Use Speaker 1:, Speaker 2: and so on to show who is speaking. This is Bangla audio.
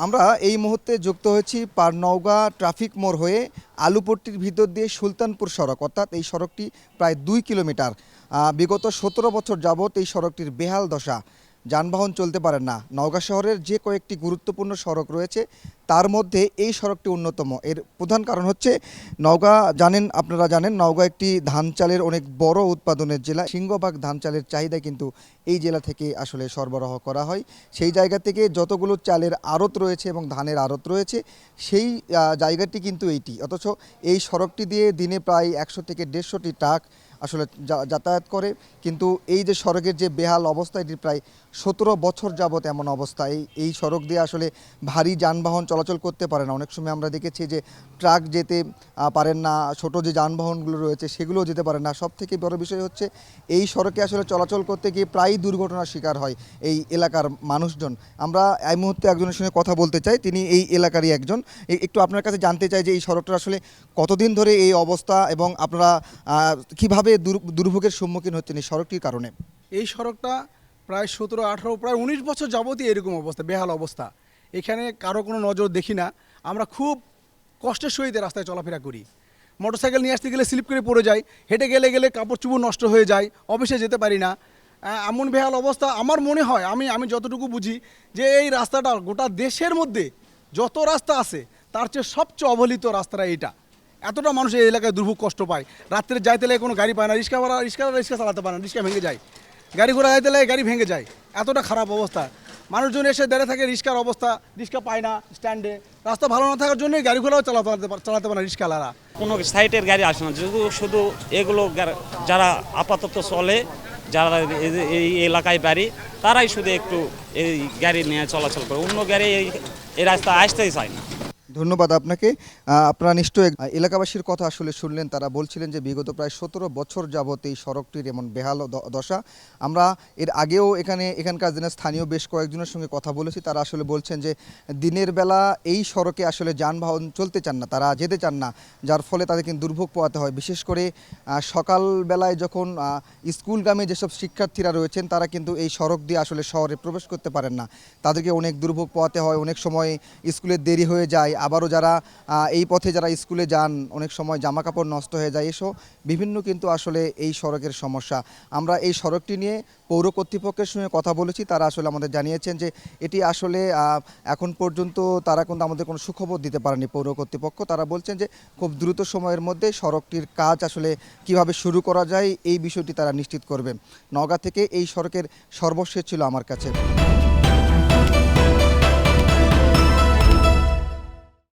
Speaker 1: আমরা এই মুহূর্তে যুক্ত হয়েছি পারনৌগা ট্রাফিক মোড় হয়ে আলুপট্টির ভিতর দিয়ে সুলতানপুর সড়ক, অর্থাৎ এই সড়কটি প্রায় 2 কিলোমিটার। বিগত 17 বছর যাবৎ এই সড়কটির বেহাল দশা, যানবাহন চলতে পারেন না। নওগাঁ শহরের যে কয়েকটি গুরুত্বপূর্ণ সড়ক রয়েছে তার মধ্যে এই সড়কটি অন্যতম। এর প্রধান কারণ হচ্ছে নওগাঁ, আপনারা জানেন নওগাঁ একটি ধান চালের অনেক বড় উৎপাদনের জেলা। সিংহভাগ ধান চালের চাহিদা কিন্তু এই জেলা থেকে আসলে সরবরাহ করা হয়। সেই জায়গা থেকে যতগুলো চালের আড়ত রয়েছে এবং ধানের আড়ত রয়েছে সেই জায়গাটি কিন্তু এইটি। অথচ এই সড়কটি দিয়ে দিনে প্রায় 100 থেকে 150টি ট্রাক আসলে যাতায়াত করে, কিন্তু এই যে সড়কের যে বেহাল অবস্থা, এটি প্রায় 17 বছর যাবৎ এমন অবস্থা। এই সড়ক দিয়ে আসলে ভারী যানবাহন চলাচল করতে পারে না। অনেক সময় আমরা দেখেছি যে ট্রাক যেতে পারেন না, ছোট যে যানবাহনগুলো রয়েছে সেগুলোও যেতে পারে না। সবথেকে বড় বিষয় হচ্ছে এই সড়কে আসলে চলাচল করতে গিয়ে প্রায়ই দুর্ঘটনার শিকার হয় এই এলাকার মানুষজন। আমরা এই মুহূর্তে একজনের সঙ্গে কথা বলতে চাই, তিনি এই এলাকারই একজন। একটু আপনার কাছে জানতে চাই যে এই সড়কটা আসলে কতদিন ধরে এই অবস্থা এবং আপনারা কিভাবে দুর্ভোগের সম্মুখীন হচ্ছেন এই সড়কটির কারণে?
Speaker 2: এই সড়কটা প্রায় 17-18 প্রায় 19 বছর যাবতই এরকম অবস্থা, বেহাল অবস্থা। এখানে কারো কোনো নজর দেখি না। আমরা খুব কষ্টের সহিত রাস্তায় চলাফেরা করি। মোটরসাইকেল নিয়ে আসতে গেলে স্লিপ করে পড়ে যাই, হেঁটে গেলে কাপড় চুপড় নষ্ট হয়ে যায়, অফিসে যেতে পারি না। এমন বেহাল অবস্থা। আমার মনে হয়, আমি যতটুকু বুঝি, যে এই রাস্তাটা গোটা দেশের মধ্যে যত রাস্তা আছে তার চেয়ে সবচেয়ে অবহেলিত রাস্তাটা এইটা। এতটা মানুষ এই এলাকায় দুর্ভোগ কষ্ট পায়। রাত্রে যাইতে লাগে কোনো গাড়ি পায় না, রিক্সা চালাতে পারে না, রিক্সা ভেঙে যায়, গাড়ি ঘোড়া যাইতে লাগে গাড়ি ভেঙে যায়। এতটা খারাপ অবস্থা। মানুষজন এসে দাঁড়িয়ে থাকে, রিক্সার অবস্থা, রিক্সা পায় না স্ট্যান্ডে। রাস্তা ভালো না থাকার জন্যই গাড়ি ঘোড়াও চালাতে পারে না রিক্সাওয়ালারা।
Speaker 3: কোনো সাইটের গাড়ি আসে না, শুধু এগুলো যারা আপাতত চলে, যারা এই এলাকায় বাড়ি, তারাই শুধু একটু এই গাড়ি নিয়ে চলাচল করে। অন্য গাড়ি এই রাস্তা আসতেই চায় না।
Speaker 1: ধন্যবাদ আপনাকে। আপনারা নিশ্চয়ই এলাকাবাসীর কথা আসলে শুনলেন। তারা বলছিলেন যে বিগত প্রায় 17 বছর যাবত এই সড়কটির এমন বেহাল দশা। আমরা এর আগেও এখানকার দিনের স্থানীয় বেশ কয়েকজনের সঙ্গে কথা বলেছি। তারা আসলে বলছেন যে দিনের বেলা এই সড়কে আসলে যানবাহন চলতে চান না, তারা যেতে চান না, যার ফলে তাদের কিন্তু দুর্ভোগ পোহাতে হয়। বিশেষ করে সকালবেলায় যখন স্কুলগামী যেসব শিক্ষার্থীরা রয়েছেন তারা কিন্তু এই সড়ক দিয়ে আসলে শহরে প্রবেশ করতে পারেন না, তাদেরকে অনেক দুর্ভোগ পোহাতে হয়। অনেক সময় স্কুলের দেরি হয়ে যায়, আবারও যারা এই পথে যারা স্কুলে যান অনেক সময় জামা কাপড় নষ্ট হয়ে যায়। এসব বিভিন্ন কিন্তু আসলে এই সড়কের সমস্যা। আমরা এই সড়কটি নিয়ে পৌর কর্তৃপক্ষের সঙ্গে কথা বলেছি। তারা আসলে আমাদের জানিয়েছেন যে এটি আসলে এখন পর্যন্ত তারা কিন্তু আমাদের কোনো সুখবর দিতে পারেনি পৌর কর্তৃপক্ষ। তারা বলছেন যে খুব দ্রুত সময়ের মধ্যে সড়কটির কাজ আসলে কিভাবে শুরু করা যায় এই বিষয়টি তারা নিশ্চিত করবেন। নওগাঁ থেকে এই সড়কের সর্বশেষ ছিল আমার কাছে।